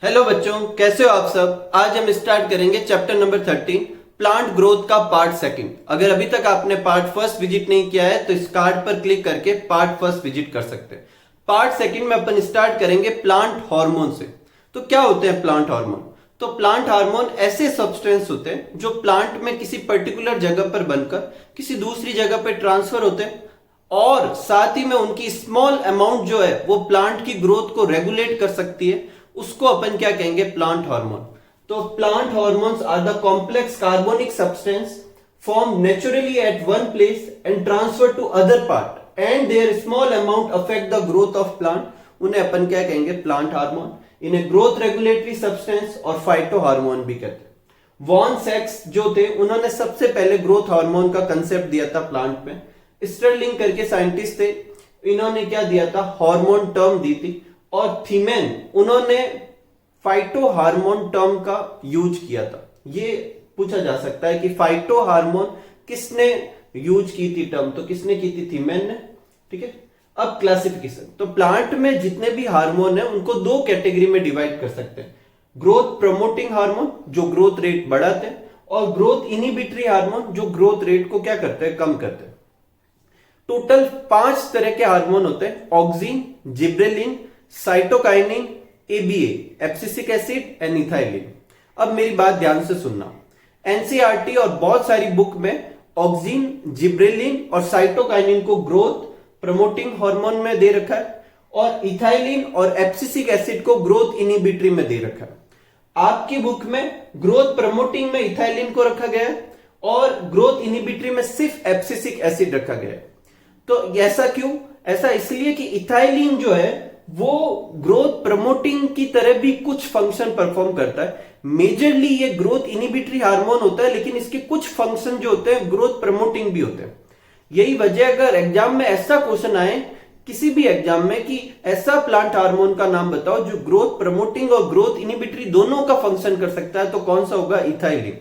Hello बच्चों, कैसे हो आप सब। आज हम स्टार्ट करेंगे चैप्टर नंबर 13 प्लांट ग्रोथ का पार्ट सेकंड। अगर अभी तक आपने पार्ट फर्स्ट विजिट नहीं किया है तो इस कार्ड पर क्लिक करके पार्ट फर्स्ट विजिट कर सकते हैं। पार्ट सेकंड में अपन स्टार्ट करेंगे प्लांट हार्मोन से। तो क्या होते हैं प्लांट हार्मोन? तो प्लांट हार्मोन ऐसे सब्सटेंस होते हैं जो प्लांट में किसी पर्टिकुलर जगह पर बनकर किसी दूसरी जगह पर ट्रांसफर होते हैं और साथ ही में उनकी स्मॉल अमाउंट जो है वो प्लांट की ग्रोथ को रेगुलेट कर सकती है। उसको अपन क्या कहेंगे? Plant hormone. तो plant hormones are the complex carbonic substance formed naturally at one place and transferred to other part and their small amount affect the growth of plant. उन्हें अपन क्या कहेंगे? Plant hormone. इन्हें ग्रोथ रेगुलेटरी सब्सटेंस और phyto hormone भी कहते हैं। Von sex जो थे उन्होंने सबसे पहले ग्रोथ हार्मोन का कंसेप्ट दिया था प्लांट में। स्टर्लिंग करके साइंटिस्ट थे, इन्होंने क्या दिया था? हार्मोन टर्म दी थी। और थीमेन उन्होंने फाइटो हार्मोन टर्म का यूज किया था। ये पूछा जा सकता है कि फाइटो हार्मोन किसने यूज की थी टर्म? तो किसने की थी? थीमेन ने। ठीक है। अब क्लासिफिकेशन, तो प्लांट में जितने भी हार्मोन है उनको दो कैटेगरी में डिवाइड कर सकते हैं। ग्रोथ प्रमोटिंग हार्मोन जो ग्रोथ रेट बढ़ाते हैं, और ग्रोथ इनहिबिटरी हार्मोन जो ग्रोथ रेट को क्या करते हैं? कम करते हैं। टोटल 5 तरह के हार्मोन होते हैं: auxin, gibberellin, cytokinin, ABA abscisic acid and ethylene. अब मेरी बात ध्यान से सुनना। एनसीईआरटी और बहुत सारी बुक में ऑक्सिन, जिब्रेलिन और साइटोकाइनिन को ग्रोथ प्रमोटिंग हार्मोन में दे रखा है और इथाइलिन और एब्सिसिक एसिड को ग्रोथ इनहिबिटरी में दे रखा है। आपकी बुक में ग्रोथ प्रमोटिंग में इथाइलिन को रखा गया है और ग्रोथ इनहिबिटरी में सिर्फ एब्सिसिक एसिड रखा गया है। तो ऐसा क्यों? ऐसा इसलिए कि इथाइलिन जो है वो ग्रोथ प्रमोटिंग की तरह भी कुछ फंक्शन परफॉर्म करता है। मेजरली ये ग्रोथ इनहिबिटरी हार्मोन होता है, लेकिन इसके कुछ फंक्शन जो होते हैं ग्रोथ प्रमोटिंग भी होते हैं। यही वजह, अगर एग्जाम में ऐसा क्वेश्चन आए किसी भी एग्जाम में कि ऐसा प्लांट हार्मोन का नाम बताओ जो ग्रोथ प्रमोटिंग और ग्रोथ इनहिबिटरी दोनों का फंक्शन कर सकता है, तो कौन सा होगा? इथाइलिन।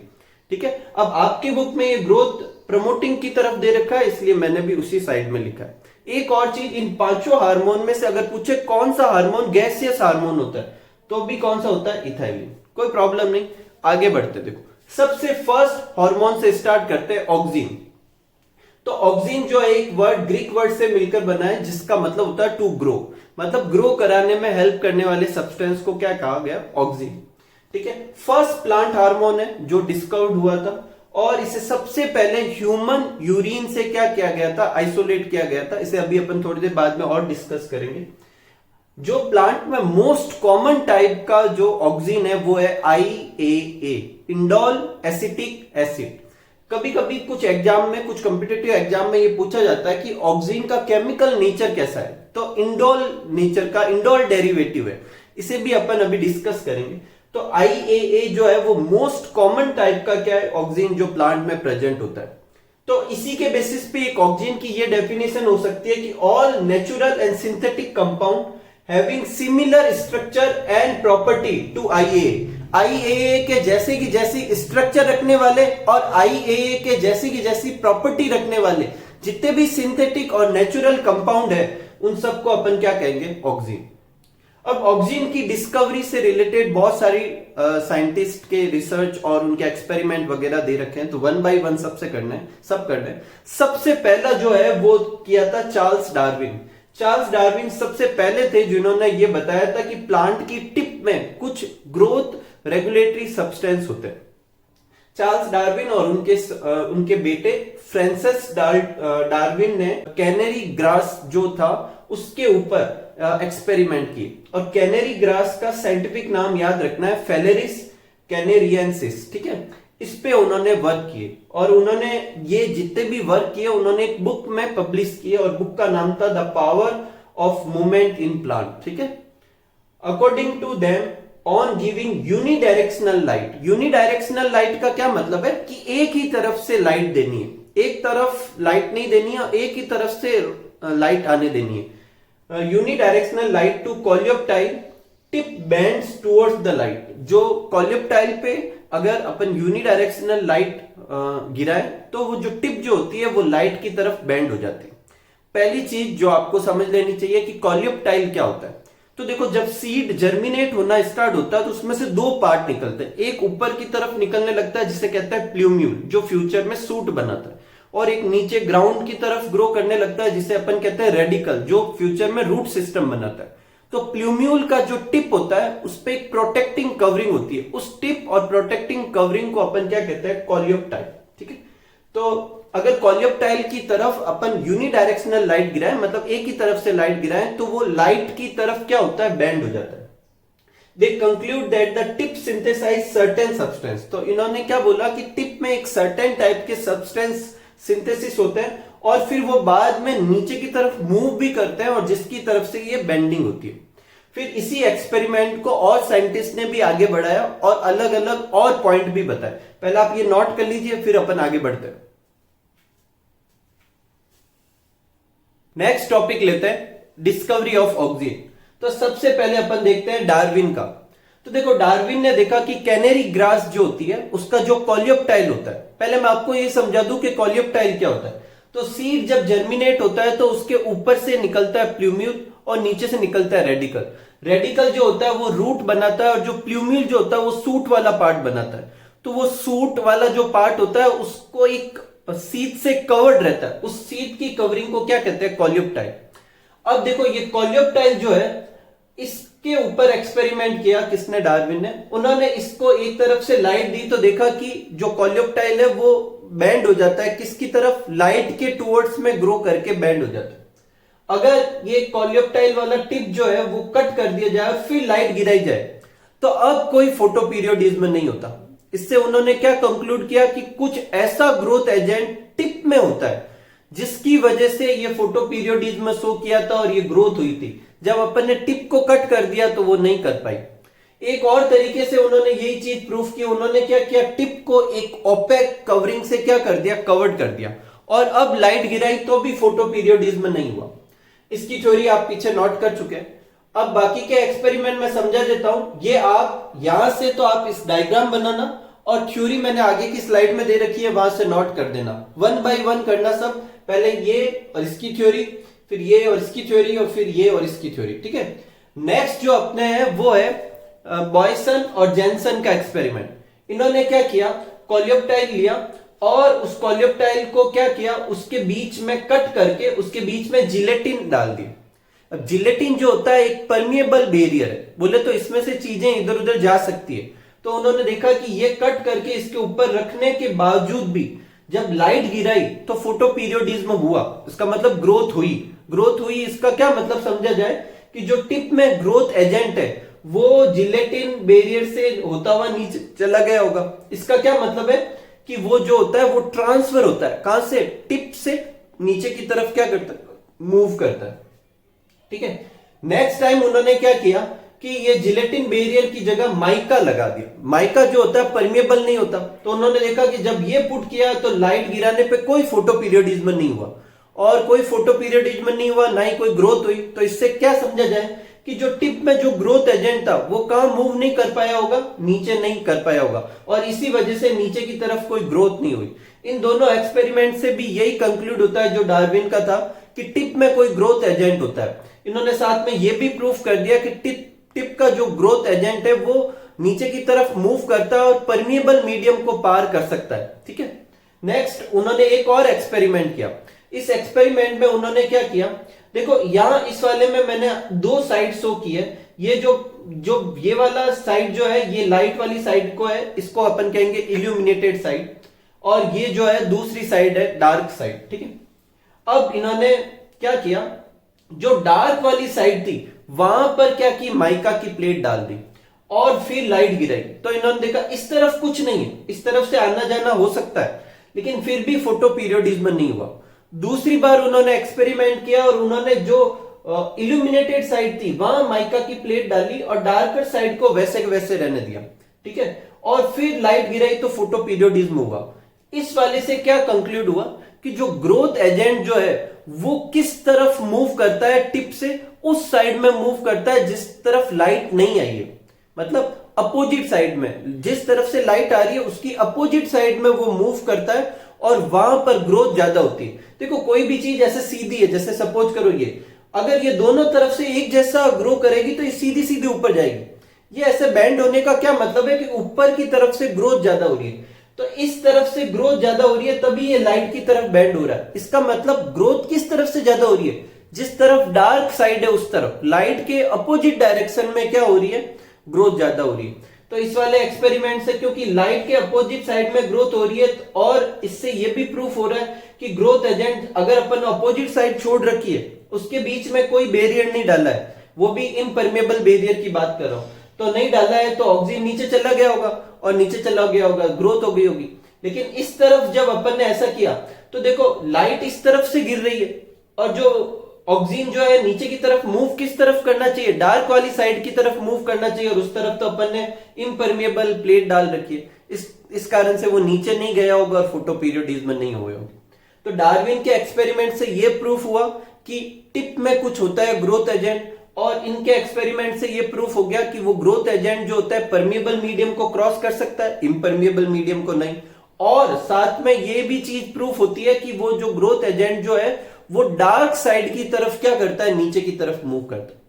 ठीक है। अब आपके बुक में ये ग्रोथ प्रमोटिंग की तरफ दे रखा है, इसलिए मैंने भी उसी साइड में लिखा है। एक और चीज, इन पांचों हार्मोन में से अगर पूछे कौन सा हार्मोन गैसियस हार्मोन होता है तो भी कौन सा होता है? इथाइलिन। कोई प्रॉब्लम नहीं, आगे बढ़ते। देखो, सबसे फर्स्ट हार्मोन से स्टार्ट करते हैं, ऑक्सिन। तो ऑक्सिन जो है एक वर्ड, ग्रीक वर्ड से मिलकर बना है जिसका मतलब होता है टू ग्रो, मतलब ग्रो कराने में हेल्प करने वाले सब्सटेंस को क्या कहा गया? ऑक्सिन। ठीक है। फर्स्ट प्लांट हार्मोन है जो डिस्कवर्ड हुआ था और इसे सबसे पहले ह्यूमन यूरिन से क्या किया गया था? आइसोलेट किया गया था। इसे अभी अपन थोड़ी देर बाद में और डिस्कस करेंगे। जो प्लांट में मोस्ट कॉमन टाइप का जो ऑक्सिन है वो है IAA, इंडोल एसिटिक एसिड। कभी कभी कुछ एग्जाम में, कुछ कॉम्पिटिटिव एग्जाम में ये पूछा जाता है कि ऑक्सिन का केमिकल नेचर कैसा है, तो इंडोल नेचर का, इंडोल डेरिवेटिव है। इसे भी अपन अभी डिस्कस करेंगे। तो IAA जो है वो मोस्ट कॉमन टाइप का क्या है? ऑक्सिन जो प्लांट में प्रेजेंट होता है। तो इसी के बेसिस पे एक ऑक्सिन की ये डेफिनेशन हो सकती है कि all natural and synthetic compound having similar structure and property to IAA के जैसे की जैसी स्ट्रक्चर रखने वाले और IAA के जैसी की जैसी प्रॉपर्टी रखने वाले जितने भी सिंथेटिक और नेचुरल कंपाउंड है उन सबको अपन क्या कहेंगे? ऑक्सिन। अब ऑक्सिन की डिस्कवरी से रिलेटेड बहुत सारी साइंटिस्ट के रिसर्च और उनके एक्सपेरिमेंट वगैरह दे रखे हैं, तो वन बाय वन सबसे करना है, सब करना है। सबसे पहला जो है वो किया था चार्ल्स डार्विन। चार्ल्स डार्विन सबसे पहले थे जिन्होंने ये बताया था कि प्लांट की टिप में कुछ ग्रोथ रेगुलेटरी सब्सटेंस होते हैं। चार्ल्स डार्विन और उनके बेटे फ्रांसिस डार्विन ने कैनरी ग्रास जो था उसके ऊपर एक्सपेरिमेंट किए। और कैनरी ग्रास का साइंटिफिक नाम याद रखना है, फेलेरिस कैनेरियंसिस। ठीक है। इस पे उन्होंने वर्क किए और उन्होंने ये जितने भी वर्क किए उन्होंने एक बुक में पब्लिश किए और बुक का नाम था the power of movement in plant. ठीक है। According to them on giving unidirectional light. Unidirectional light का क्या मतलब है? कि एक ही तरफ से लाइट देनी है, एक तरफ लाइट नहीं देनी है, एक ही तरफ से लाइट आने देनी है। Unidirectional light to coleoptile tip bends towards the light. जो कोलियोप्टाइल पे अगर अपन यूनिडायरेक्शनल लाइट गिराए तो वो जो टिप जो होती है वो लाइट की तरफ बेंड हो जाती है। पहली चीज जो आपको समझ लेनी चाहिए कि कोलियोप्टाइल क्या होता है। तो देखो जब सीड जर्मिनेट होना स्टार्ट होता है तो उसमें से दो पार्ट निकलते हैं। एक ऊपर की तरफ निकलने लगता है जिसे कहते हैं प्लूम्यूल, जो फ्यूचर में सूट बनाता है, और एक नीचे ग्राउंड की तरफ ग्रो करने लगता है जिसे अपन कहते हैं रेडिकल, जो फ्यूचर में रूट सिस्टम बनाता है। तो प्लूम्यूल का जो टिप होता है उस पर एक प्रोटेक्टिंग कवरिंग होती है। उस टिप और प्रोटेक्टिंग कवरिंग को अपन क्या कहते हैं? कॉलियोप्टाइल। ठीक है, तो अगर कॉलियोप्टाइल की तरफ अपन यूनिडायरेक्शनल लाइट गिराएं, मतलब एक ही तरफ से लाइट गिराएं, तो वो लाइट की तरफ क्या होता है? बेंड हो जाता है। They conclude that the tip synthesize certain substance. तो इन्होंने क्या बोला कि टिप में एक सर्टेन टाइप के सब्सटेंस सिंथेसिस होते हैं और फिर वो बाद में नीचे की तरफ मूव भी करते हैं और जिसकी तरफ से ये बेंडिंग होती है। फिर इसी एक्सपेरिमेंट को और साइंटिस्ट ने भी आगे बढ़ाया और अलग अलग और पॉइंट भी बताए। पहले आप ये नोट कर लीजिए, फिर अपन आगे बढ़ते हैं। नेक्स्ट टॉपिक लेते हैं डिस्कवरी ऑफ ऑक्सीजन। तो सबसे पहले अपन देखते हैं डार्विन का। तो देखो डार्विन ने देखा कि कैनेरी ग्रास जो होती है उसका जो कॉलियोप्टाइल होता है, पहले मैं आपको ये समझा दूं कि कॉलियोप्टाइल क्या होता है। तो सीड जब जर्मिनेट होता है तो उसके ऊपर से निकलता है प्लूम्यूल और नीचे से निकलता है रेडिकल। रेडिकल जो होता है वो रूट बनाता है और जो प्लूम्यूल जो होता है वो सूट वाला पार्ट बनाता है। तो वो सूट वाला जो पार्ट होता है उसको एक सीड से कवर्ड रहता है, उस सीड की कवरिंग को क्या कहते हैं? कॉलियोप्टाइल। अब देखो ये कॉलियोप्टाइल जो है इसके ऊपर एक्सपेरिमेंट किया किसने? डार्विन ने। उन्होंने इसको एक तरफ से लाइट दी तो देखा कि जो कॉलियोप्टाइल है वो बेंड हो जाता है, किसकी तरफ? लाइट के टुवर्ड्स में ग्रो करके बेंड हो जाता है। अगर ये कॉलियोप्टाइल वाला टिप जो है वो कट कर दिया जाए फिर लाइट गिराई जाए तो अब कोई फोटो पीरियोडिज्म नहीं होता। इससे उन्होंने क्या कंक्लूड किया कि कुछ ऐसा ग्रोथ एजेंट टिप में होता है जिसकी वजह से ये फोटो पीरियोडिज्म शो किया था और ये ग्रोथ हुई थी। जब अपन ने टिप को कट कर दिया तो वो नहीं कर पाई। एक और तरीके से उन्होंने यही चीज प्रूफ की। उन्होंने क्या किया? टिप को एक ओपेक कवरिंग से क्या कर दिया? कवर्ड कर दिया, और अब लाइट गिराई तो भी फोटो पीरियोडिज्म नहीं हुआ। इसकी थ्योरी आप पीछे नोट कर चुके हैं। अब बाकी के एक्सपेरिमेंट में समझा देता हूं। ये आप यहां से तो आप इस डायग्राम बनाना और थ्योरी मैंने आगे की स्लाइड में दे रखी है, वहां से नोट कर देना। 1 बाय 1 करना सब। पहले ये और इसकी थ्योरी, फिर ये और इसकी थ्योरी, और फिर ये और इसकी थ्योरी। ठीक है, नेक्स्ट जो अपने हैं वो है बॉयसन और जेनसन का एक्सपेरिमेंट। इन्होंने क्या किया? कॉलियोप्टाइल लिया और उस कॉलियोप्टाइल को क्या किया? उसके बीच में कट करके उसके बीच में जिलेटिन डाल दी। अब जिलेटिन जो होता है एक परमिएबल बैरियर है, बोले तो इसमें से चीजें इधर उधर जा सकती है। तो उन्होंने देखा कि ये कट करके इसके ऊपर रखने के बावजूद भी जब लाइट गिराई तो फोटो पीरियोडिज्म हुआ। इसका मतलब ग्रोथ हुई। ग्रोथ हुई इसका क्या मतलब समझा जाए कि जो टिप में ग्रोथ एजेंट है वो जिलेटिन बैरियर से होता हुआ नीचे चला गया होगा। इसका क्या मतलब है कि वो जो होता है वो ट्रांसफर होता है, कहां से? टिप से नीचे की तरफ क्या करता है? मूव करता है। ठीक है, नेक्स्ट टाइम उन्होंने क्या किया कि ये जिलेटिन बैरियर की जगह माइका लगा दिया। माइका जो होता है परमिएबल नहीं होता। तो उन्होंने देखा कि जब ये पुट किया तो लाइट गिराने पे कोई फोटो पीरियोडिज्म नहीं हुआ, और कोई फोटो पीरियोडिज्म नहीं हुआ, ना ही कोई ग्रोथ हुई। तो इससे क्या समझा जाए कि जो टिप में जो ग्रोथ एजेंट था वो कहां मूव नहीं कर पाया होगा? नीचे नहीं कर पाया होगा, और इसी वजह से नीचे की तरफ कोई ग्रोथ नहीं हुई। इन दोनों एक्सपेरिमेंट से भी यही कंक्लूड होता है जो डार्विन का था कि टिप में कोई ग्रोथ एजेंट होता है। इन्होंने साथ में यह भी प्रूफ कर दिया कि टिप का जो ग्रोथ एजेंट है वो नीचे की तरफ मूव करता है और परमिएबल मीडियम को पार कर सकता है। ठीक है, नेक्स्ट उन्होंने एक और एक्सपेरिमेंट किया। इस एक्सपेरिमेंट में उन्होंने क्या किया? देखो यहां इस वाले में मैंने दो साइड शो की है। ये जो ये वाला साइड जो है ये लाइट वाली साइड को है, इसको अपन कहेंगे इल्यूमिनेटेड साइड, और ये जो है दूसरी साइड है डार्क साइड। ठीक है, अब इन्होंने क्या किया? जो डार्क वाली साइड थी वहां पर क्या की? माइका की प्लेट डाल दी और फिर लाइट गिराई। तो इन्होंने देखा इस तरफ कुछ नहीं है, इस तरफ से आना जाना हो सकता है, लेकिन फिर भी फोटो पीरियोडिज्म नहीं हुआ। दूसरी बार उन्होंने एक्सपेरिमेंट किया और उन्होंने जो इल्यूमिनेटेड साइड थी वहां माइका की प्लेट डाली और डार्कर साइड को वैसे के वैसे रहने दिया। ठीक है, और फिर लाइट गिराई तो फोटो पीरियोडिज्म हुआ। इस वाले से क्या कंक्लूड हुआ कि जो ग्रोथ एजेंट जो है वो किस तरफ मूव करता है? टिप से उस साइड में मूव करता है जिस तरफ लाइट नहीं आई है, मतलब अपोजिट साइड में। जिस तरफ से लाइट आ रही है उसकी अपोजिट साइड में वो मूव करता है और वहां पर ग्रोथ ज्यादा होती है। देखो कोई भी चीज ऐसे सीधी है, जैसे सपोज करो ये, अगर ये दोनों तरफ से एक जैसा ग्रो करेगी तो ये सीधी सीधी ऊपर जाएगी। ये ऐसे बैंड होने का क्या मतलब है कि ऊपर की तरफ से ग्रोथ ज्यादा हो रही है, तो इस तरफ से ग्रोथ ज्यादा हो रही है तभी ये लाइट की तरफ बैंड हो रहा है। इसका मतलब ग्रोथ किस तरफ से ज्यादा हो रही है, जिस तरफ डार्क साइड है उस तरफ, लाइट के अपोजिट डायरेक्शन में क्या हो रही है, ग्रोथ ज्यादा हो रही है। तो इस वाले एक्सपेरिमेंट से क्योंकि लाइट के अपोजिट साइड में ग्रोथ हो रही है और इससे ये भी प्रूफ हो रहा है कि ग्रोथ एजेंट अगर अपन अपोजिट साइड छोड़ रखी है, उसके बीच में कोई बैरियर नहीं डाला है, वो भी इम्परमेबल बैरियर की बात कर रहा हूं, तो नहीं डाला है तो ऑक्सीजन नीचे चला गया होगा और नीचे चला गया होगा, ग्रोथ हो गई होगी। लेकिन इस तरफ जब अपन ने ऐसा किया तो देखो लाइट इस तरफ से गिर रही है और जो ऑक्सीजन जो है नीचे की तरफ मूव किस तरफ करना चाहिए, डार्क वाली साइड की तरफ मूव करना चाहिए, और उस तरफ तो अपन ने इम्परमेबल प्लेट डाल रखी है, इस कारण से वो नीचे नहीं गया होगा और फोटो पीरियोडिज्म नहीं हुए होंगे। तो डार्विन के एक्सपेरिमेंट से ये प्रूफ हुआ कि टिप में कुछ होता है ग्रोथ एजेंट, और इनके एक्सपेरिमेंट से ये प्रूफ हो गया कि वो ग्रोथ एजेंट जो होता है परमिएबल मीडियम को क्रॉस कर सकता है, इम्परमिएबल मीडियम को नहीं। और साथ में ये भी चीज प्रूफ होती है कि वो जो ग्रोथ एजेंट जो है वो डार्क साइड की तरफ क्या करता है, नीचे की तरफ मूव करता है।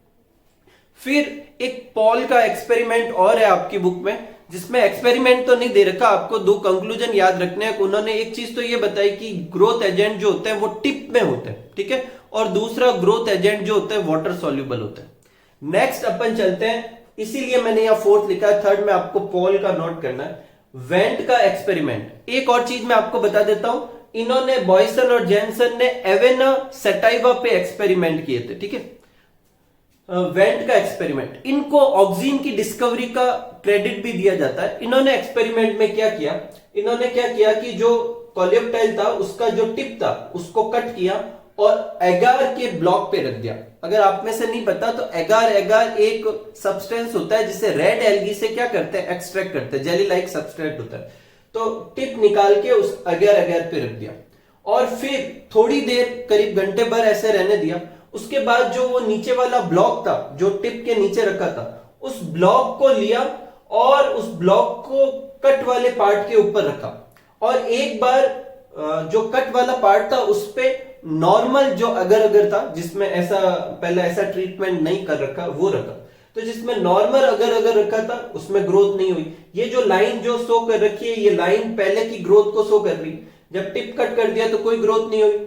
फिर एक पॉल का एक्सपेरिमेंट और है आपकी बुक में, जिसमें एक्सपेरिमेंट तो नहीं दे रखा, आपको दो कंक्लूजन याद रखने हैं। उन्होंने एक चीज तो ये बताई कि ग्रोथ एजेंट जो होते हैं वो टिप में होते हैं, ठीक है, और दूसरा ग्रोथ एजेंट जो होता है वाटर सॉल्युबल होता है। नेक्स्ट अपन चलते हैं, इसीलिए मैंने यहां फोर्थ लिखा है, थर्ड में आपको पॉल का नोट करना है, वेंट का एक्सपेरिमेंट। एक और चीज मैं आपको बता देता हूं, इन्होंने बॉयसन और जेनसन ने एवेना सेटाइवा पे एक्सपेरिमेंट किए थे, ठीक है, वेंट का एक्सपेरिमेंट। इनको ऑक्सीजन की डिस्कवरी का क्रेडिट भी दिया जाता है। इन्होंने एक्सपेरिमेंट में क्या किया, इन्होंने क्या किया कि जो कोलेप्टाइल था उसका जो टिप था उसको कट किया और एगार के ब्लॉक पे रख दिया। अगर आप में से नहीं पता तो एगार एक सब्सटेंस होता है जिसे रेड एल्गी से क्या करते हैं, एक्सट्रैक्ट करते हैं, जेली लाइक सब्सट्रेट होता है। तो टिप निकाल के उस एगार पे रख दिया और फिर थोड़ी देर करीब घंटे भर ऐसे रहने दिया। उसके बाद जो वो नीचे वाला ब्लॉक था जो टिप के नीचे रखा था, उस ब्लॉक को लिया और उस ब्लॉक को कट वाले पार्ट के ऊपर रखा, और एक बार जो कट वाला पार्ट था उस पे नॉर्मल जो अगर था, जिसमें ऐसा पहले ऐसा ट्रीटमेंट नहीं कर रखा, वो रखा। तो जिसमें नॉर्मल अगर रखा था उसमें ग्रोथ नहीं हुई। ये जो लाइन जो शो कर रखी है, ये लाइन पहले की ग्रोथ को शो कर रही। जब टिप कट कर दिया तो कोई ग्रोथ नहीं हुई।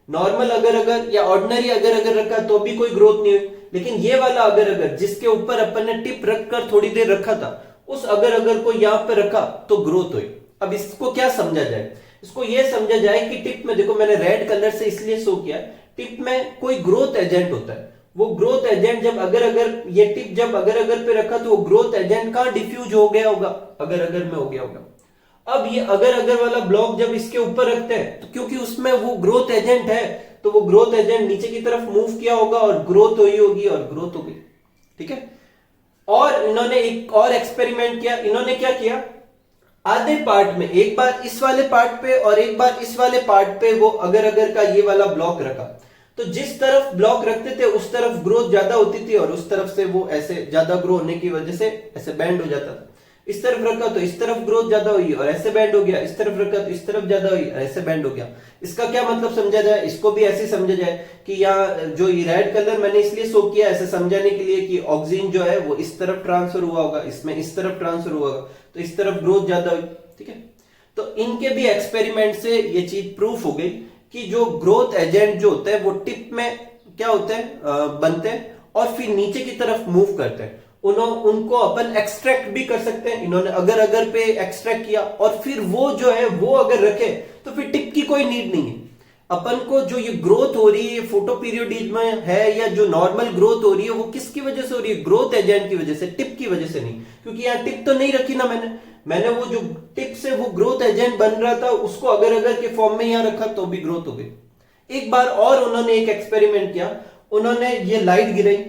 नॉर्मल अगर या ऑर्डिनरी अगर रखा तो भी कोई ग्रोथ नहीं हुई। लेकिन ये वाला अगर जिसके ऊपर अपन ने टिप रखकर थोड़ी देर रखा था, उस अगर को यहां पे रखा तो ग्रोथ हुई। अब इसको क्या समझा जाए, इसको ये समझा जाए कि टिप में देखो मैंने रेड कलर से इसलिए शो किया, टिप में कोई ग्रोथ एजेंट होता है। वो ग्रोथ एजेंट जब अगर ये टिप जब अगर पे रखा तो वो ग्रोथ एजेंट कहां डिफ्यूज हो गया होगा, अगर में हो गया होगा। अब ये अगर वाला ब्लॉक जब इसके ऊपर रखते हैं तो क्योंकि उसमें वो ग्रोथ एजेंट है तो वो ग्रोथ एजेंट नीचे की तरफ मूव किया होगा और ग्रोथ हुई होगी और ग्रोथ हो गई, ठीक है। और इन्होंने एक और एक्सपेरिमेंट किया। इन्होंने क्या किया, आधे पार्ट में एक बार इस वाले पार्ट पे और एक बार इस वाले पार्ट पे वो अगर का ये वाला ब्लॉक रखा। तो जिस तरफ ब्लॉक रखते थे उस तरफ ग्रोथ ज्यादा होती थी और उस तरफ से वो ऐसे ज्यादा ग्रो होने की वजह से ऐसे बैंड हो जाता था। इस तरफ रखा तो इस तरफ ग्रोथ ज्यादा हुई और ऐसे बैंड हो गया, इस तरफ रखा तो इस तरफ ज्यादा हुई और ऐसे बैंड हो गया। इसका क्या मतलब समझा जाए, इसको भी ऐसे समझा जाए कि यहाँ जो ये रेड कलर मैंने इसलिए शो किया ऐसे समझाने के लिए कि ऑक्सीजन जो है वो इस तरफ ट्रांसफर हुआ होगा, इसमें इस तरफ ट्रांसफर हुआ होगा, तो इस तरफ ग्रोथ ज्यादा हुई, ठीक है। तो इनके भी एक्सपेरिमेंट से ये चीज प्रूफ हो गई कि जो ग्रोथ एजेंट जो होता है वो टिप में क्या होते हैं, बनते हैं और फिर नीचे की तरफ मूव करते हैं। उनको अपन एक्सट्रैक्ट भी कर सकते हैं। इन्होंने अगर पे एक्सट्रैक्ट किया और फिर वो जो है वो अगर रखे तो फिर टिप की कोई नीड नहीं है। अपन को जो ये ग्रोथ हो रही है फोटो पीरियोडिज्म है या जो नॉर्मल ग्रोथ हो रही है वो किसकी वजह से हो रही है, ग्रोथ एजेंट की वजह से, टिप की वजह से नहीं। क्योंकि यहाँ टिप तो नहीं रखी ना मैंने वो जो टिप से वो ग्रोथ एजेंट बन रहा था उसको अगर के फॉर्म में यहाँ रखा तो भी ग्रोथ हो गई। एक बार और उन्होंने एक एक्सपेरिमेंट किया। उन्होंने ये लाइट गिराई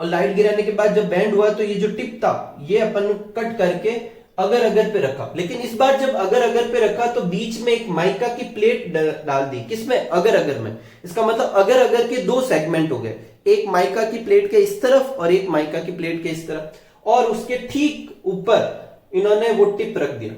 और लाइट गिराने के बाद जब बैंड हुआ तो ये जो टिप था ये अपन कट करके अगर पे रखा। लेकिन इस बार जब अगर पे रखा तो बीच में एक माइका की प्लेट डाल दी। किसमें, अगर में। इसका मतलब अगर के दो सेगमेंट हो गए, एक माइका की प्लेट के इस तरफ और एक माइका की प्लेट के इस तरफ, और उसके ठीक ऊपर इन्होंने वो टिप रख दिया।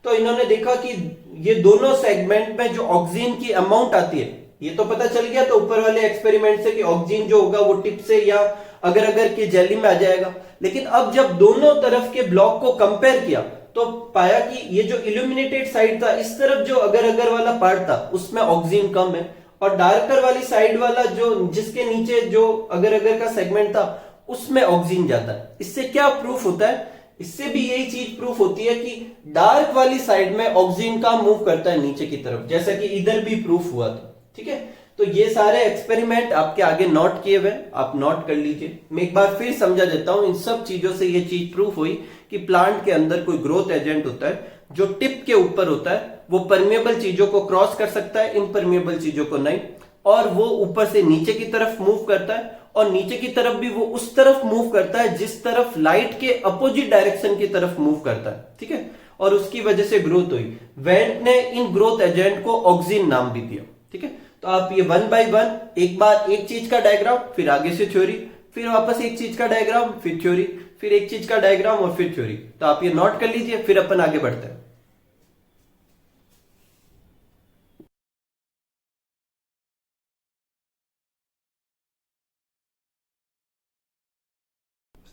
तो इन्होंने देखा कि ये दोनों सेगमेंट में जो ऑक्सीजन की अमाउंट आती है ये तो पता चल गया तो ऊपर वाले एक्सपेरिमेंट से कि ऑक्सीजन जो होगा वो टिप से या अगर अगर के जेली में आ जाएगा। लेकिन अब जब दोनों तरफ के ब्लॉक को कंपेयर किया तो पाया कि ये जो इल्यूमिनेटेड साइड था, इस तरफ जो अगर अगर वाला पार्ट था उसमें ऑक्सीजन कम है, और डार्कर वाली साइड वाला जो जिसके नीचे जो अगर अगर का सेगमेंट था उसमें ऑक्सीजन ज्यादा है। इससे क्या प्रूफ होता है? इससे भी यही चीज प्रूफ होती है कि डार्क वाली साइड में ऑक्सीजन का मूव करता है नीचे की तरफ, जैसा कि इधर भी प्रूफ हुआ था। ठीक है, तो ये सारे एक्सपेरिमेंट आपके आगे नोट किए हुए, आप नोट कर लीजिए। मैं एक बार फिर समझा देता हूं। इन सब चीजों से ये चीज प्रूफ हुई कि प्लांट के अंदर कोई ग्रोथ एजेंट होता है जो टिप के ऊपर होता है, वो परमेबल चीजों को क्रॉस कर सकता है, इम्परमेबल चीजों को नहीं, और वो ऊपर से नीचे की तरफ मूव करता है, और नीचे की तरफ भी वो उस तरफ मूव करता है जिस तरफ लाइट के अपोजिट डायरेक्शन की तरफ मूव करता है। ठीक है, और उसकी वजह से ग्रोथ हुई। वेंट ने इन ग्रोथ एजेंट को ऑक्सीजन नाम भी दिया। ठीक है, तो आप ये 1 by 1 एक बार एक चीज का डायग्राम, फिर आगे से थ्योरी, फिर वापस एक चीज का डायग्राम, फिर थ्योरी, फिर एक चीज का डायग्राम और फिर थ्योरी। तो आप ये नोट कर लीजिए, फिर अपन आगे बढ़ते हैं।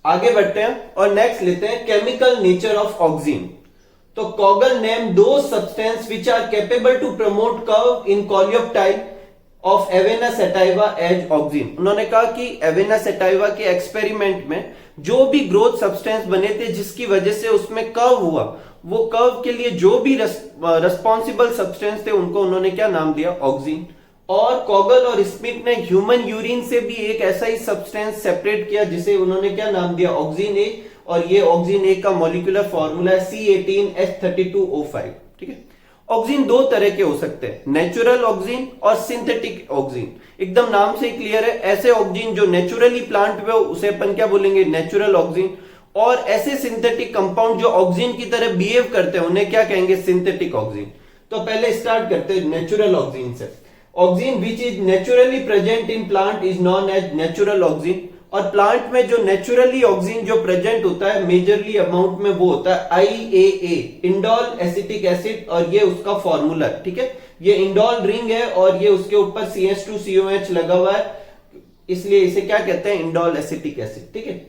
आगे बढ़ते हैं और नेक्स्ट लेते हैं केमिकल नेचर ऑफ ऑक्सीजन। तो कॉगल नेम दो substance which are capable to promote curve in coleoptile of Avena sativa as oxygen. उन्होंने कहा कि एवेना सेटाइवा के एक्सपेरिमेंट में जो भी ग्रोथ सब्सटेंस बने थे जिसकी वजह से उसमें कर्व हुआ, वो कर्व के लिए जो भी रिस्पॉन्सिबल सब्सटेंस थे उनको उन्होंने क्या नाम दिया? ऑक्सीजन। और कॉगल और स्मिथ ने ह्यूमन यूरिन से भी एक ऐसा ही सब्सटेंस सेपरेट किया जिसे उन्होंने क्या नाम दिया? ऑक्सीजन ए, और ये ऑक्सीजन ए का मॉलिक्यूलर फॉर्मूला है C18H32O5। ठीक है, ऑक्सीजन दो तरह के हो सकते हैं, नेचुरल ऑक्सीजन और सिंथेटिक ऑक्सीजन। एकदम नाम से ही क्लियर है। ऐसे ऑक्सीजन जो नेचुरली प्लांट में हो उसे अपन क्या बोलेंगे? Natural oxygen. और ऐसे सिंथेटिक कंपाउंड जो ऑक्सीजन की तरह बिहेव करते हैं उन्हें क्या कहेंगे? Synthetic oxygen. तो पहले स्टार्ट करते हैं नेचुरल ऑक्सीजन से। Oxygen which is naturally present in plant is known as natural oxygen. और प्लांट में जो नेचुरली ऑक्सीजन जो प्रेजेंट होता है मेजरली अमाउंट में वो होता है IAA, इंडोल एसिटिक एसिड, और ये उसका फॉर्मूला है। ठीक है, ये इंडोल रिंग है और ये उसके ऊपर CH2COH लगा हुआ है, इसलिए इसे क्या कहते हैं? Indole acetic acid. ठीक है,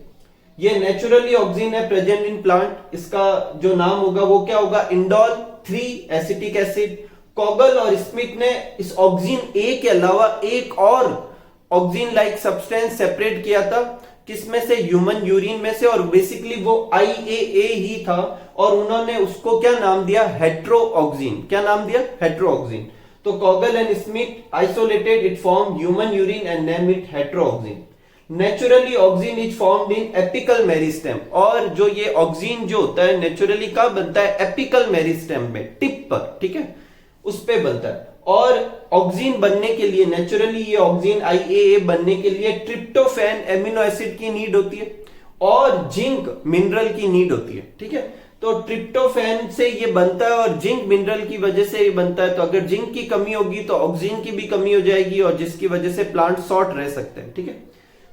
ये नेचुरली ऑक्सीजन है प्रेजेंट इन प्लांट, इसका जो नाम होगा वो क्या होगा? Indole 3 acetic acid. कॉगल और स्मिथ ने इस ऑक्सीजन ए के अलावा एक और ऑक्सीजन लाइक सब्सटेंस सेपरेट किया था, किसमें से? ह्यूमन यूरिन में से, और बेसिकली वो IAA ही था, और उन्होंने उसको क्या नाम दिया? Heteroauxin. क्या नाम दिया? Heteroauxin. तो Kogl and Smith isolated it form human urine and name it heteroauxin. Naturally auxin is formed in apical meristem, और जो ये ऑक्सीजन जो होता है नेचुरली कब बनता है? एपिकल मेरिस्टेम में, टिप पर। ठीक है, उस पे बनता है। और ऑक्सीजन बनने के लिए नेचुरली ये ऑक्सीजन IAA बनने के लिए ट्रिप्टोफैन एमिनो एसिड की नीड होती है और जिंक मिनरल की नीड होती है। ठीक है, तो ट्रिप्टोफैन से ये बनता है और जिंक मिनरल की वजह से ये बनता है। तो अगर जिंक की कमी होगी तो ऑक्सीजन की भी कमी हो जाएगी, और जिसकी वजह से प्लांट शॉर्ट रह सकते हैं। ठीक है,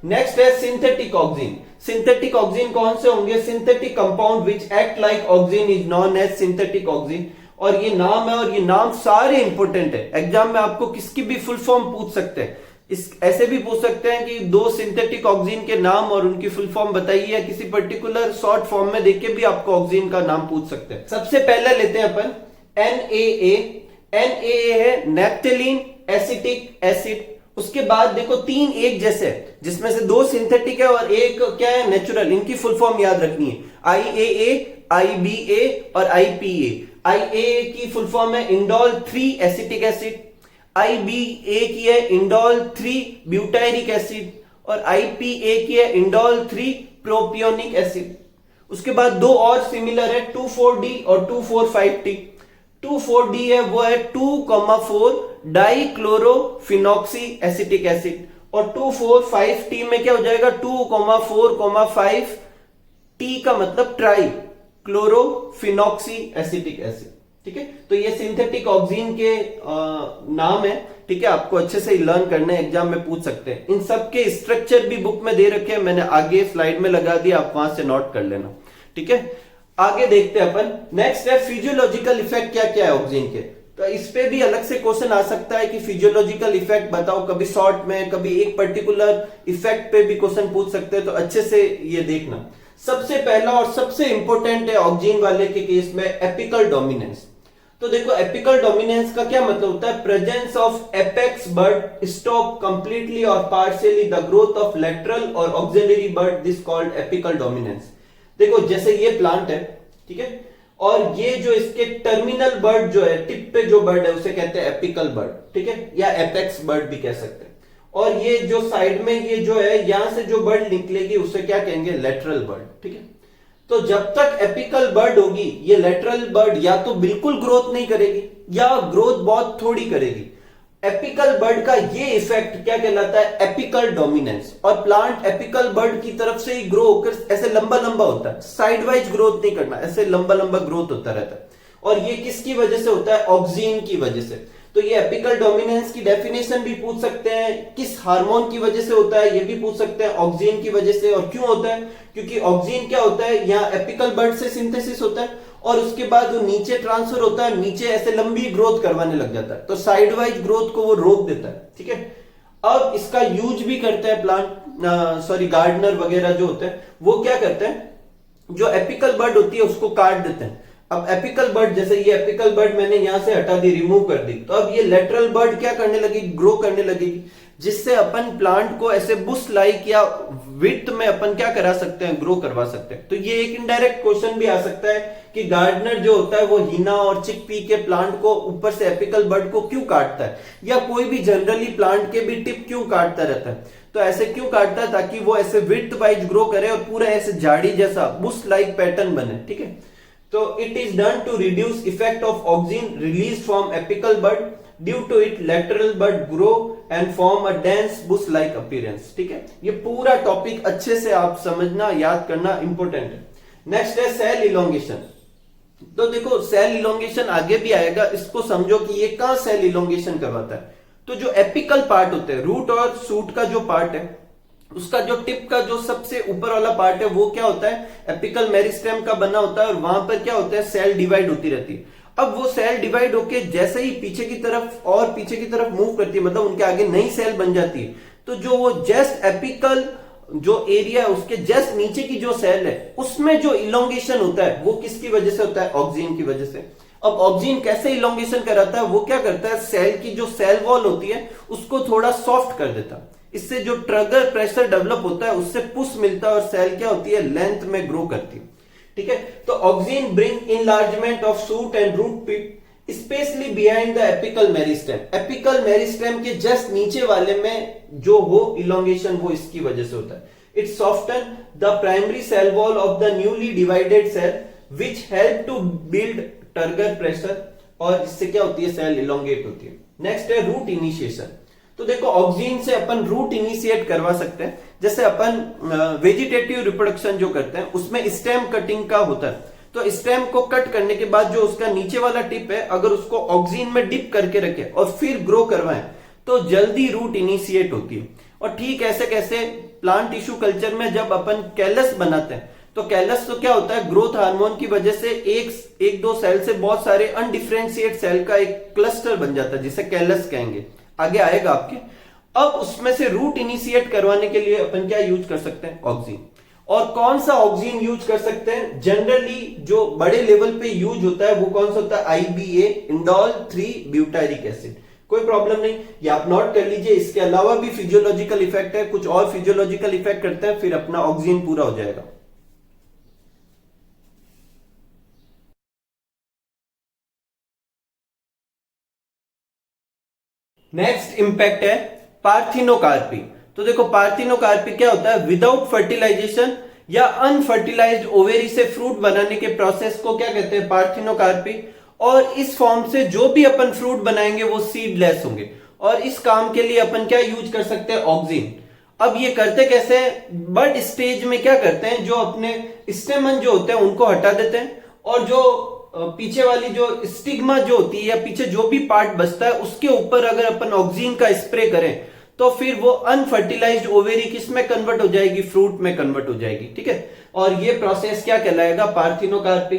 नेक्स्ट है सिंथेटिक ऑक्सीजन। सिंथेटिक ऑक्सीजन कौन से होंगे? Synthetic compound which act like oxygen is known as synthetic oxygen. और ये नाम है, और ये नाम सारे इंपॉर्टेंट है। एग्जाम में आपको किसकी भी फुल फॉर्म पूछ सकते हैं। इस ऐसे भी पूछ सकते हैं कि दो सिंथेटिक ऑक्सीजन के नाम और उनकी फुल फॉर्म बताइए, या किसी पर्टिकुलर शॉर्ट फॉर्म में देख के भी आपको ऑक्सीजन का नाम पूछ सकते हैं। सबसे पहले लेते हैं अपन NAA। NAA है नेप्थलीन एसिटिक एसिड। उसके बाद देखो तीन एक जैसे, जिसमें से दो सिंथेटिक है और एक क्या है? नेचुरल। इनकी फुल फॉर्म याद रखनी है, IAA, IBA और IPA। IAA की फुल फॉर्म है इंडोल 3 एसिटिक एसिड, IBA की है इंडोल 3 ब्यूटायरिक एसिड, और IPA की है इंडोल 3 प्रोपियोनिक एसिड। उसके बाद दो और सिमिलर है 2,4-D और 2,4,5-T। 2,4-D है वो है 2,4 डाइक्लोरोफिनॉक्सी एसिटिक एसिड, और 2,4,5-T में क्या हो जाएगा? 2,4,5T का मतलब ट्राई क्लोरोफिनॉक्सी एसिटिक एसिड। ठीक है, तो ये सिंथेटिक ऑक्सीजन के नाम है। ठीक है, आपको अच्छे से लर्न करने एग्जाम में पूछ सकते हैं। इन सब के स्ट्रक्चर भी बुक में दे रखे हैं, मैंने आगे स्लाइड में लगा दिया, आप वहां से नोट कर लेना। ठीक है, आगे देखते हैं अपन। नेक्स्ट है फिजियोलॉजिकल इफेक्ट क्या क्या है ऑक्सीजन के। तो इस पे भी अलग से क्वेश्चन आ सकता है कि फिजियोलॉजिकल इफेक्ट बताओ, कभी शॉर्ट में, कभी एक पर्टिकुलर इफेक्ट पे भी क्वेश्चन पूछ सकते हैं, तो अच्छे से ये देखना। सबसे पहला और सबसे इंपॉर्टेंट है ऑक्जीन वाले के केस में एपिकल डोमिनेंस। तो देखो एपिकल डोमिनेंस का क्या मतलब होता है, presence of apex bud stop completely और partially the growth of lateral और axillary bud, this called apical dominance. देखो जैसे ये प्लांट है, ठीक है, और ये जो इसके टर्मिनल बर्ड जो है, टिप पे जो बर्ड है उसे कहते हैं एपिकल बर्ड, ठीक है, या एपेक्स बर्ड भी कह सकते हैं। और ये जो साइड में ये जो है, यहां से जो बर्ड निकलेगी उसे क्या कहेंगे, लेटरल बर्ड, ठीक है। तो जब तक एपिकल बर्ड होगी, ये लेटरल बर्ड या तो बिल्कुल ग्रोथ नहीं करेगी या ग्रोथ बहुत थोड़ी करेगी। एपिकल बर्ड का ये इफेक्ट क्या कहलाता है, एपिकल डोमिनेंस। और प्लांट एपिकल बर्ड की तरफ से ही ग्रो होकर ऐसे लंबा लंबा होता है, साइड वाइज ग्रोथ नहीं करना, ऐसे लंबा लंबा ग्रोथ होता रहता है। और ये किसकी वजह से होता है, ऑक्सीन की वजह से। तो ये एपिकल डोमिनेंस की डेफिनेशन भी पूछ सकते हैं, किस हार्मोन की वजह से होता है ये भी पूछ सकते हैं, ऑक्सीन की वजह से। और क्यों होता है, क्योंकि ऑक्सीन क्या होता है, यहाँ एपिकल बर्ड से सिंथेसिस होता है और उसके बाद वो नीचे ट्रांसफर होता है, नीचे ऐसे लंबी ग्रोथ करवाने लग जाता है, तो साइड वाइज ग्रोथ को वो रोक देता है, ठीक है। अब इसका यूज भी करते हैं प्लांट गार्डनर वगैरह जो होते हैं, वो क्या करते हैं, जो एपिकल बर्ड होती है उसको काट देते हैं। अब एपिकल बर्ड, जैसे ये एपिकल बर्ड मैंने यहां से हटा दी, रिमूव कर दी, तो अब ये लेटरल बर्ड क्या करने लगेगी, ग्रो करने लगेगी, जिससे अपन प्लांट को ऐसे बुश लाइक या विड्थ में अपन क्या करा सकते हैं, ग्रो करवा सकते हैं। तो ये एक इनडायरेक्ट क्वेश्चन भी आ सकता है कि गार्डनर जो होता है वो हीना और चिकपी के प्लांट को ऊपर से एपिकल बर्ड को क्यों काटता है, या कोई भी जनरली प्लांट के भी टिप क्यों काटता रहता है। तो ऐसे क्यों काटता है, ताकि वो ऐसे विड्थ वाइज ग्रो करे और पूरा ऐसे झाड़ी जैसा बुश लाइक पैटर्न बने, ठीक है। तो it is done to reduce effect of auxin released from apical bud, due to it lateral bud grow and form a dense bush like appearance, ठीक है। ये पूरा टॉपिक अच्छे से आप समझना, याद करना इंपॉर्टेंट है। नेक्स्ट है सेल इलोंगेशन। तो देखो सेल इलोंगेशन आगे भी आएगा, इसको समझो कि ये कहां सेल इलोंगेशन करवाता है। तो जो एपिकल पार्ट होते हैं, रूट और शूट का जो पार्ट है, उसका जो टिप का जो सबसे ऊपर वाला पार्ट है वो क्या होता है, एपिकल मेरिस्टेम का बना होता है, और वहां पर क्या होता है, सेल डिवाइड होती रहती है। अब वो सेल डिवाइड होके जैसे ही पीछे की तरफ और पीछे की तरफ मूव करती है, मतलब उनके आगे नई सेल बन जाती है, तो जो वो जस्ट एपिकल जो एरिया है उसके जस्ट नीचे की जो सेल है उसमें जो इलोंगेशन होता है वो किसकी वजह से होता है, ऑक्सीन की वजह से। अब ऑक्सीन कैसे इलोंगेशन कराता है, वो क्या करता है, सेल की जो सेल वॉल होती है उसको थोड़ा सॉफ्ट कर देता है। इससे जो ट्रिगर प्रेशर डेवलप होता है उससे पुश मिलता है और सेल क्या होती है, लेंथ में ग्रो करती है, ठीक है। तो auxin bring enlargement of shoot and root tip specially behind the apical meristem. Apical meristem के जस्ट नीचे वाले में जो हो इलोंगेशन, वो इसकी वजह से होता है। It soften the primary cell wall of the newly divided cell which help to build turgor pressure, और इससे क्या होती है, सेल इलोंगेट होती है। नेक्स्ट है रूट इनिशिएशन। तो देखो ऑक्सीन से अपन रूट इनिशिएट करवा सकते हैं। जैसे अपन वेजिटेटिव रिप्रोडक्शन जो करते हैं उसमें स्टेम कटिंग का होता है, तो स्टेम को कट करने के बाद जो उसका नीचे वाला टिप है, अगर उसको ऑक्सीन में डिप करके रखे और फिर ग्रो करवाएं तो जल्दी रूट इनिशिएट होती है। और ठीक ऐसे कैसे प्लांट टिश्यू कल्चर में जब अपन कैलस बनाते हैं, तो कैलस तो क्या होता है, ग्रोथ हार्मोन की वजह से एक दो सेल से बहुत सारे अनडिफरेंशिएट सेल का एक क्लस्टर बन जाता है, जिसे कैलस कहेंगे, आगे आएगा आपके। अब उसमें से रूट इनिशिएट करवाने के लिए अपन क्या यूज कर सकते हैं, ऑक्सीन। और कौन सा ऑक्सीन यूज कर सकते हैं, जनरली जो बड़े लेवल पे यूज होता है वो कौन सा होता है, IBA, इंडोल 3 ब्यूटारिक एसिड। कोई प्रॉब्लम नहीं, ये आप नोट कर लीजिए। इसके अलावा भी फिजियोलॉजिकल इफेक्ट है, कुछ और फिजियोलॉजिकल इफेक्ट करते हैं, फिर अपना ऑक्सीन पूरा हो जाएगा। नेक्स्ट इंपैक्ट है पार्थिनोकार्पी। तो देखो पार्थिनोकार्पी क्या होता है, विदाउट फर्टिलाइजेशन या अनफर्टिलाइज्ड ओवेरी से फ्रूट बनाने के प्रोसेस को क्या कहते हैं, पार्थिनोकार्पी। और इस फॉर्म से जो भी अपन फ्रूट बनाएंगे वो सीडलेस होंगे, और इस काम के लिए अपन क्या यूज कर सकते हैं, ऑक्सीन। अब ये करते कैसे हैं, बड स्टेज में क्या करते हैं, जो अपने स्टेमन जो होते हैं उनको हटा देते हैं, और जो पीछे वाली जो स्टिग्मा जो होती है या पीछे जो भी पार्ट बचता है उसके ऊपर अगर अपन ऑक्सीन का स्प्रे करें तो फिर वो अनफर्टिलाइज्ड ओवेरी किस में कन्वर्ट हो जाएगी, फ्रूट में कन्वर्ट हो जाएगी, ठीक है। और ये प्रोसेस क्या कहलाएगा, पार्थिनोकार्पी।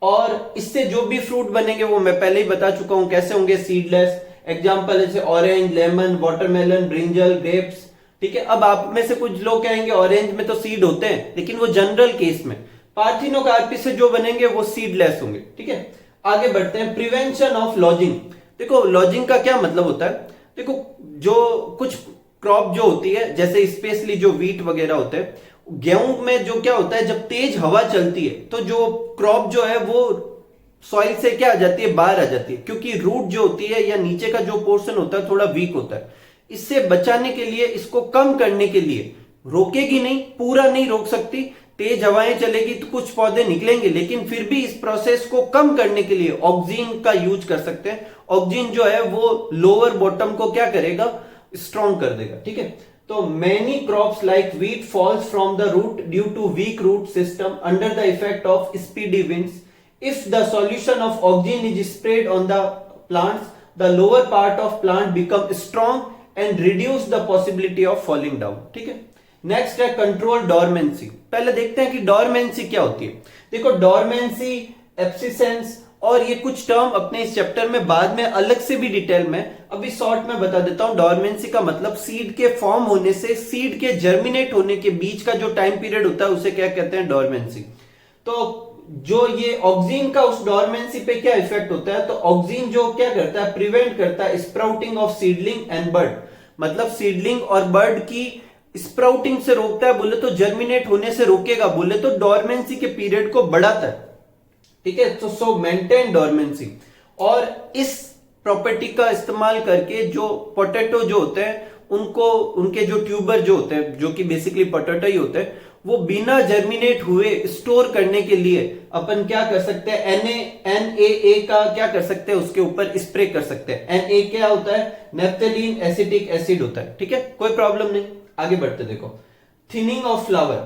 और इससे जो भी फ्रूट बनेंगे वो मैं पहले ही बता चुका हूं कैसे होंगे, सीडलेस। एग्जाम्पल जैसे orange, lemon, watermelon, brinjal, grapes. ठीक है, अब आप में से कुछ लोग कहेंगे ऑरेंज में तो सीड होते हैं, लेकिन वो जनरल केस में। पार्थिनोकार्पी से जो बनेंगे वो सीडलेस होंगे। ठीक है, आगे बढ़ते हैं। Prevention of lodging. देखो लॉजिंग का क्या मतलब होता है, देखो जो कुछ क्रॉप जो होती है, जैसे स्पेशली जो व्हीट वगैरह होते हैं, गेहूं में जो क्या होता है, जब तेज हवा चलती है तो जो क्रॉप जो है वो सॉइल से क्या आ जाती है, बाहर आ जाती है, क्योंकि रूट जो होती है या नीचे का जो पोर्शन होता है थोड़ा वीक होता है। इससे बचाने के लिए, इसको कम करने के लिए, रोकेगी नहीं, पूरा नहीं रोक सकती, तेज हवाएं चलेगी तो कुछ पौधे निकलेंगे, लेकिन फिर भी इस प्रोसेस को कम करने के लिए ऑक्सीजन का यूज कर सकते हैं। ऑक्सीजन जो है वो लोअर बॉटम को क्या करेगा, स्ट्रॉन्ग कर देगा। ठीक है, तो many crops like wheat falls from the root due to weak root system under the effect of speedy winds. If the solution of oxygen is sprayed on the plants, the lower part of plant become strong and reduce the possibility of falling down. ठीक है, next है control dormancy. पहले देखते हैं कि dormancy क्या होती है। देखो डोरमेंसी, एब्सिसेंस और ये कुछ टर्म अपने इस चैप्टर में बाद में अलग से भी डिटेल में, अभी शॉर्ट में बता देता हूं। डोरमेंसी का मतलब सीड के फॉर्म होने से सीड के जर्मिनेट होने के बीच का जो टाइम पीरियड होता है उसे क्या कहते हैं, डोरमेंसी। तो जो ये ऑक्सीजन का उस डोरमेंसी पे क्या इफेक्ट होता है, तो ऑक्सीजन जो क्या करता है, प्रिवेंट करता है sprouting of seedling and bird. मतलब सीडलिंग और बर्ड की स्प्राउटिंग से रोकता है बोले तो, जर्मिनेट होने से रोकेगा बोले तो, डोरमेंसी के पीरियड को बढ़ाता है। ठीक है, तो सो मेंटेन डोरमेंसी। और इस प्रॉपर्टी का इस्तेमाल करके जो पोटैटो जो होते हैं उनको, उनके जो ट्यूबर जो होते हैं, जो कि बेसिकली पोटैटो ही होते हैं, वो बिना जर्मिनेट हुए स्टोर करने के लिए अपन क्या कर सकते हैं, NaA का क्या कर सकते हैं, उसके ऊपर स्प्रे कर सकते हैं। Na क्या होता है, नेफ्थेलीन एसिटिक एसिड होता है। ठीक है, कोई प्रॉब्लम नहीं। आगे बढ़ते देखो, thinning of flower.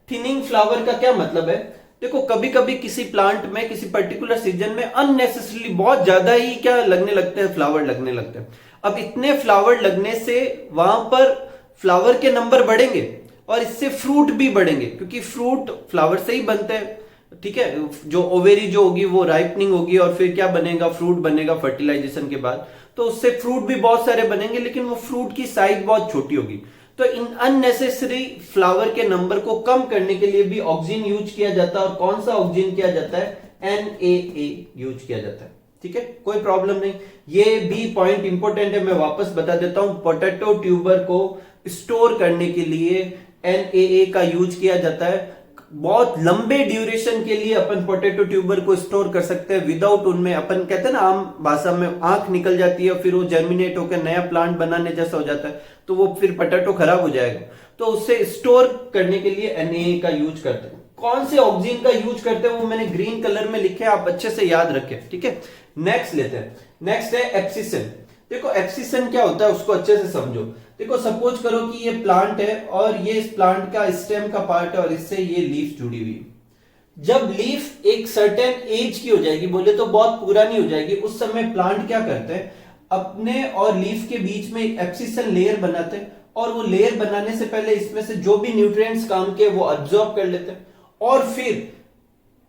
Thinning flower का क्या मतलब है, देखो कभी कभी किसी प्लांट में किसी पर्टिकुलर सीजन में अननेसेसरली बहुत ज्यादा ही क्या लगने लगते हैं, फ्लावर लगने लगते हैं। अब इतने फ्लावर लगने से वहां पर फ्लावर के नंबर बढ़ेंगे और इससे फ्रूट भी बढ़ेंगे, क्योंकि फ्रूट फ्लावर से ही बनते हैं। ठीक है, जो ओवेरी जो होगी वो राइपनिंग होगी और फिर क्या बनेगा, फ्रूट बनेगा फर्टिलाइजेशन के बाद। तो उससे फ्रूट भी बहुत सारे बनेंगे, लेकिन वो फ्रूट की साइज बहुत छोटी होगी। तो इन अननेसेसरी फ्लावर के नंबर को कम करने के लिए भी ऑक्सीजन यूज किया जाता है। और कौन सा ऑक्सीजन किया जाता है, NaA यूज किया जाता है। ठीक है, कोई प्रॉब्लम नहीं। ये भी पॉइंट इंपॉर्टेंट है, मैं वापस बता देता हूं। पोटैटो ट्यूबर को स्टोर करने के लिए NaA का यूज किया जाता है। बहुत लंबे ड्यूरेशन के लिए अपन पोटैटो ट्यूबर को स्टोर कर सकते हैं विदाउट, उनमें अपन कहते हैं ना आम भाषा में, आंख निकल जाती है, फिर वो जर्मिनेट होकर नया प्लांट बनाने जैसा हो जाता है, तो वो फिर पोटैटो खराब हो जाएगा। तो उससे स्टोर करने के लिए NaA का यूज करते हैं। कौन से ऑक्सीजन का यूज करते हैं वो मैंने ग्रीन कलर में लिखे, आप अच्छे से याद रखें। ठीक है, नेक्स्ट लेते हैं। नेक्स्ट है एब्सिसन। देखो एब्सिसन क्या होता है उसको अच्छे से समझो। देखो सपोज करो कि ये प्लांट है और ये इस प्लांट का स्टेम का पार्ट है और इससे ये लीफ जुड़ी हुई है। जब लीफ एक सर्टेन एज की हो जाएगी, बोले तो बहुत पुरानी हो जाएगी, उस समय प्लांट क्या करते हैं, अपने और लीफ के बीच में एक एब्सिसन लेयर बनाते हैं और वो लेयर बनाने से पहले इसमें से जो भी न्यूट्रिएंट्स काम के वो अब्सॉर्ब कर लेते हैं और फिर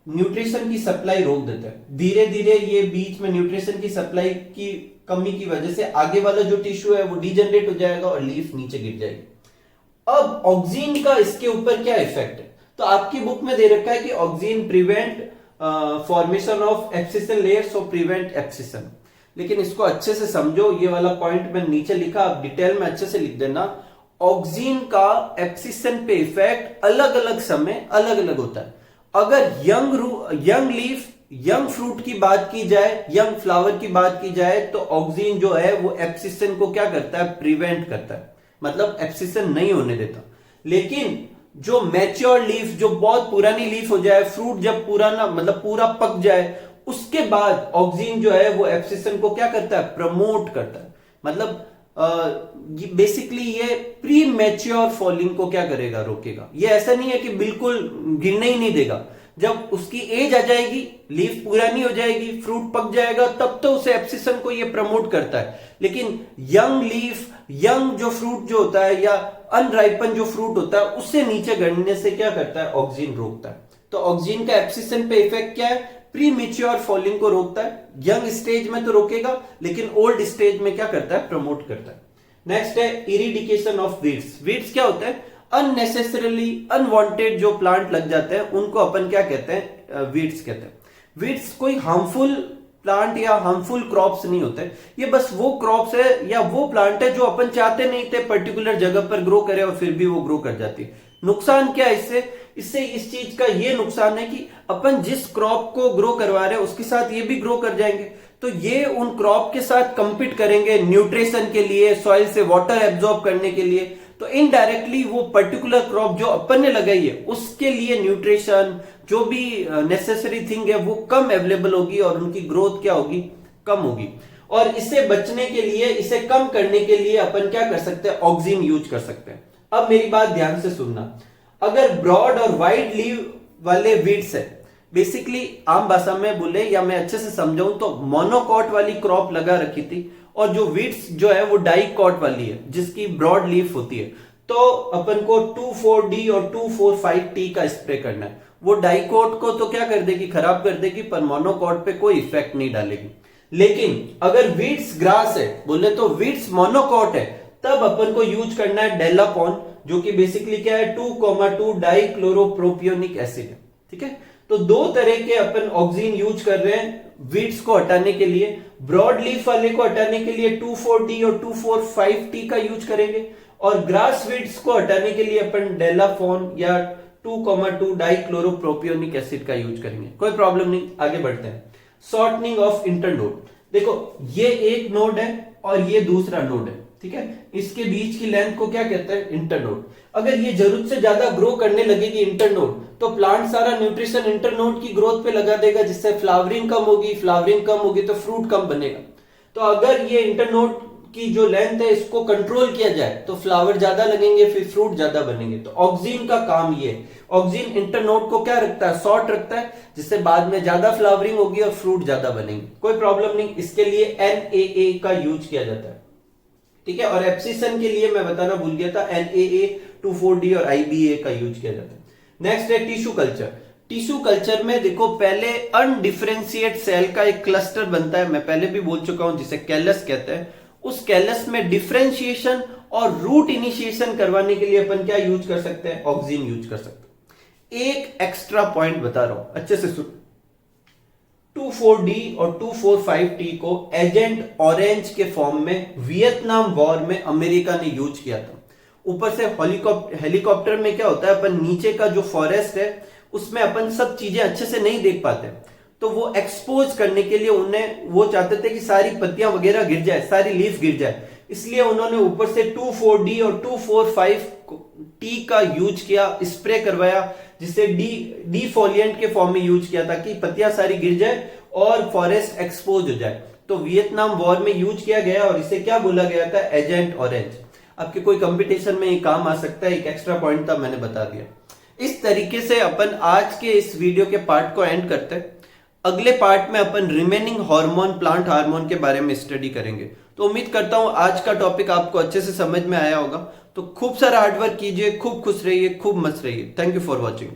न्यूट्रिशन की सप्लाई रोक देता है। धीरे धीरे ये बीच में न्यूट्रिशन की सप्लाई की कमी की वजह से आगे वाला जो टिश्यू है वो डिजनरेट हो जाएगा और लीफ नीचे गिर जाएगी। अब ऑक्सीजन का इसके ऊपर क्या इफेक्ट है, तो आपकी बुक में दे रखा है कि auxin prevent formation of abscission layers और प्रिवेंट एब्सिसन, लेकिन इसको अच्छे से समझो। ये वाला पॉइंट मैं नीचे लिखा, आप डिटेल में अच्छे से लिख देना। ऑक्सीजन का एब्सिसन पे इफेक्ट अलग अलग समय अलग अलग होता है। अगर यंग लीफ, यंग फ्रूट की बात की जाए, यंग फ्लावर की बात की जाए, तो ऑक्सीजन जो है वो एब्सिसन को क्या करता है, प्रिवेंट करता है, मतलब एब्सिसन नहीं होने देता। लेकिन जो मैच्योर लीफ, जो बहुत पुरानी लीफ हो जाए, फ्रूट जब पुराना मतलब पूरा पक जाए, उसके बाद ऑक्सीजन जो है वो एब्सिसन को क्या करता है, प्रमोट करता है। मतलब बेसिकली ये प्री मैच्योर फॉलिंग को क्या करेगा, रोकेगा। ये ऐसा नहीं है कि बिल्कुल गिरने ही नहीं देगा। जब उसकी एज आ जाएगी, लीफ पुरानी हो जाएगी, फ्रूट पक जाएगा, तब तो उसे एब्सिसन को ये प्रमोट करता है। लेकिन यंग लीफ, यंग जो फ्रूट जो होता है या अनराइपन जो फ्रूट होता है, उससे नीचे गिरने से क्या करता है, ऑक्सीजन रोकता है। तो ऑक्सीजन का एब्सिसन पे इफेक्ट क्या है, प्री मेच्योर फॉलिंग को रोकता है, यंग स्टेज में तो रोकेगा लेकिन ओल्ड स्टेज में क्या करता है, प्रमोट करता है। नेक्स्ट है इरिडिकेशन ऑफ वीड्स। वीड्स क्या होता है, अननेसेसरली अनवांटेड जो प्लांट लग जाते हैं उनको अपन क्या कहते हैं, वीड्स कहते हैं। वीड्स कोई हार्मफुल प्लांट या हार्मफुल क्रॉप्स नहीं होते, ये बस वो क्रॉप्स है या वो प्लांट है जो अपन चाहते नहीं थे पर्टिकुलर जगह पर ग्रो करे और फिर भी वो ग्रो कर जाती है। नुकसान क्या है इससे, इससे इस चीज का ये नुकसान है कि अपन जिस क्रॉप को ग्रो करवा रहे हैं उसके साथ ये भी ग्रो कर जाएंगे, तो ये उन क्रॉप के साथ कंपीट करेंगे न्यूट्रिशन के लिए, सॉइल से वाटर एब्जॉर्ब करने के लिए, तो इनडायरेक्टली वो पर्टिकुलर क्रॉप जो अपन ने लगाई है उसके लिए न्यूट्रिशन जो भी नेसेसरी थिंग है वो कम अवेलेबल होगी और उनकी ग्रोथ क्या होगी, कम होगी। और इससे बचने के लिए, इसे कम करने के लिए अपन क्या कर सकते हैं, ऑक्सीन यूज कर सकते हैं। अब मेरी बात ध्यान से सुनना, अगर ब्रॉड और वाइड लीव वाले वीड्स है, बेसिकली आम भाषा में बोले या मैं अच्छे से समझाऊं तो मोनोकॉट वाली क्रॉप लगा रखी थी और जो वीड्स जो है वो डाइकॉट वाली है जिसकी ब्रॉड लीफ होती है, तो अपन को 2,4-D और 2,4,5-T का स्प्रे करना है। वो डाइकॉट को तो क्या कर देगी, खराब कर देगी, पर मोनोकॉट पे कोई इफेक्ट नहीं डालेगी। लेकिन अगर वीड्स ग्रास है, बोले तो वीड्स मोनोकॉट है, तब अपन को यूज करना है डेलापॉन, जो कि बेसिकली क्या है, 2,2 डाइक्लोरोप्रोपियोनिक एसिड है। ठीक है, तो दो तरह के अपन ऑक्सीन यूज कर रहे हैं वीड्स को हटाने के लिए। ब्रॉड लीफ वाले को हटाने के लिए 2,4-D और 2,4,5-T का यूज करेंगे, और ग्रास वीड्स को हटाने के लिए अपन डेलाफॉन या 2,2 डाइक्लोरोप्रोपियोनिक एसिड का यूज करेंगे। कोई प्रॉब्लम नहीं, आगे बढ़ते हैं। शॉर्टनिंग ऑफ इंटरनोड, देखो ये एक नोड है और ये दूसरा नोड है, ठीक है, इसके बीच की लेंथ को क्या कहते हैं, इंटरनोड। अगर ये जरूरत से ज्यादा ग्रो करने लगेगी इंटरनोड, तो प्लांट सारा न्यूट्रिशन इंटरनोड की ग्रोथ पे लगा देगा, जिससे फ्लावरिंग कम होगी, फ्लावरिंग कम होगी तो फ्रूट कम बनेगा। तो अगर ये इंटरनोड की जो लेंथ है इसको कंट्रोल किया जाए तो फ्लावर ज्यादा लगेंगे, फिर फ्रूट ज्यादा बनेंगे। तो ऑक्सीन का काम ये है, ऑक्सीन इंटरनोड को क्या रखता है, शॉर्ट रखता है, जिससे बाद में ज्यादा फ्लावरिंग होगी और फ्रूट ज्यादा बनेंगे। कोई प्रॉब्लम नहीं, इसके लिए NaA का यूज किया जाता है। ठीक है, और एब्सिशन के लिए मैं बताना भूल गया था, NaA 2,4-D और IBA का यूज किया जाता है। नेक्स्ट है टिश्यू कल्चर। टिश्यू कल्चर में देखो पहले अनडिफरेंशिएट सेल का एक क्लस्टर बनता है, मैं पहले भी बोल चुका हूं, जिसे कैलस कहते हैं। उस कैलस में डिफरेंशिएशन और रूट इनिशिएशन करवाने के लिए अपन क्या यूज कर सकते हैं, ऑक्सीन यूज कर सकते हैं। एक एक्स्ट्रा पॉइंट बता रहा हूं, अच्छे से सुन, 2,4-D और 2,4,5-T को एजेंट ऑरेंज के फॉर्म में वियतनाम वॉर में अमेरिका ने यूज किया था। ऊपर से हेलीकॉप्टर में क्या होता है, अपन नीचे का जो फॉरेस्ट है उसमें अपन सब चीजें अच्छे से नहीं देख पाते, तो वो एक्सपोज करने के लिए उन्हें, वो चाहते थे कि सारी पत्तियां वगैरह गिर जाए, सारी लीफ गिर जाए, इसलिए उन्होंने ऊपर से 2,4-D और 2,4,5-T का यूज किया, स्प्रे करवाया, जिसे डिफोलिएंट के फॉर्म में यूज किया ताकि पत्तियां सारी गिर जाए और फॉरेस्ट एक्सपोज हो जाए। तो वियतनाम वॉर में यूज किया गया और इसे क्या बोला गया था, एजेंट ऑरेंज। आपके कोई कंपटीशन में ये काम आ सकता है, एक एक्स्ट्रा पॉइंट था, मैंने बता दिया। इस तरीके से अपन आज के इस वीडियो के पार्ट को एंड करते हैं। अगले पार्ट में अपन रिमेनिंग हार्मोन, प्लांट हार्मोन के बारे में स्टडी करेंगे। तो उम्मीद करता हूं आज का टॉपिक आपको अच्छे से समझ में आया होगा। तो खूब सारा हार्डवर्क कीजिए, खूब खुश रहिए, खूब मस्त रहिए। Thank you for watching.